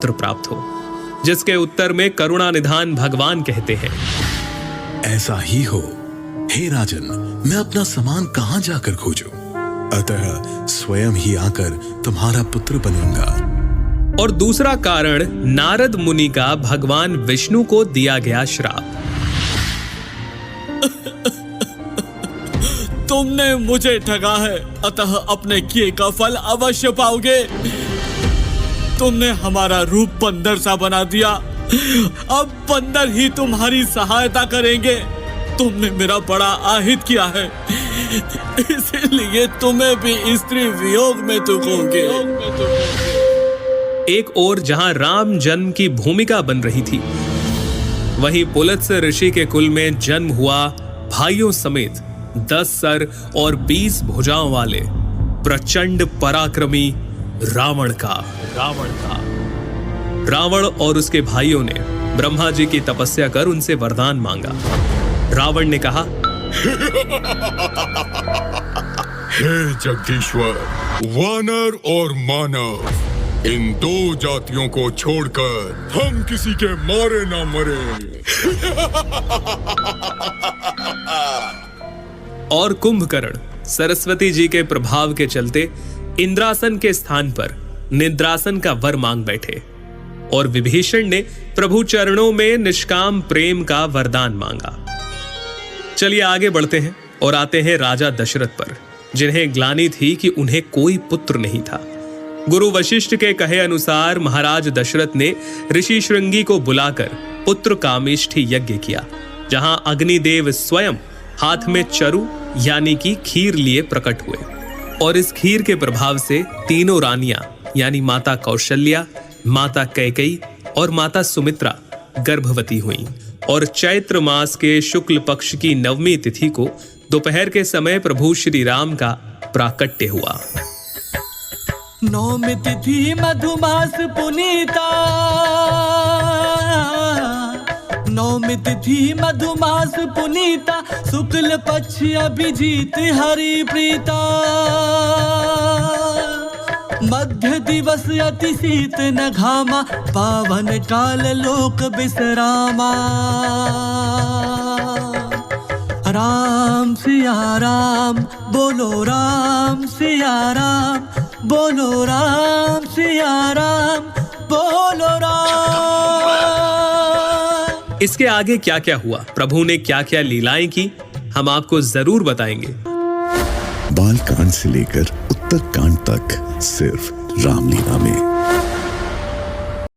पुत्र प्राप्त हो, जिसके उत्तर में करुणा निधान भगवान कहते हैं, ऐसा ही हो हे राजन, मैं अपना सामान कहां जाकर खोजूं? अतः स्वयं ही आकर तुम्हारा पुत्र बनूंगा। और दूसरा कारण नारद मुनि का भगवान विष्णु को दिया गया श्राप। तुमने मुझे ठगा है, अतः अपने किए का फल अवश्य पाओगे। तुमने हमारा रूप बंदर सा बना दिया, अब बंदर ही तुम्हारी सहायता करेंगे। तुमने मेरा बड़ा आहित किया है, इसलिए तुम्हें भी स्त्री वियोग में दुखोगे। एक ओर जहां राम जन्म की भूमिका बन रही थी, वहीं पुलत्स्य ऋषि के कुल में जन्म हुआ भाइयों समेत 10 सर और 20 भुजाओं वाले प्रचंड पराक्रमी रावण और उसके भाइयों ने ब्रह्मा जी की तपस्या कर उनसे वरदान मांगा। रावण ने कहा, हे जगदीश्वर, वानर और मानव, इन 2 जातियों को छोड़कर हम किसी के मारे ना मरे। और कुंभकर्ण सरस्वती जी के प्रभाव के चलते इंद्रासन के स्थान पर निद्रासन का वर मांग बैठे, और विभीषण ने प्रभु चरणों में निष्काम प्रेम का वरदान मांगा। चलिए आगे बढ़ते हैं और आते हैं राजा दशरथ पर, जिन्हें ग्लानि थी कि उन्हें कोई पुत्र नहीं था। गुरु वशिष्ठ के कहे अनुसार महाराज दशरथ ने ऋषि श्रृंगी को बुलाकर पुत्र कामेष्ठी यज्ञ किया, जहां अग्निदेव स्वयं हाथ में चरु यानी कि खीर लिए प्रकट हुए, और इस खीर के प्रभाव से तीनों रानियां यानी माता कौशल्या, माता कैकेयी और माता सुमित्रा गर्भवती हुईं, और चैत्र मास के शुक्ल पक्ष की 9वीं तिथि को दोपहर के समय प्रभु श्री राम का प्राकट्य हुआ। 9वीं तिथि मधुमास पुनीता, 9वीं तिथि मधुमास पुनीता, शुक्ल पक्ष अभिजीत हरि प्रीता, मध्य दिवस अति शीत न घामा, पावन काल लोक विश्रामा। राम सिया राम बोलो, राम सिया राम बोलो, राम सिया राम बोलो राम। इसके आगे क्या क्या हुआ, प्रभु ने क्या क्या लीलाएं की, हम आपको जरूर बताएंगे। बाल कांड से लेकर उत्तर कांड तक सिर्फ रामलीला में।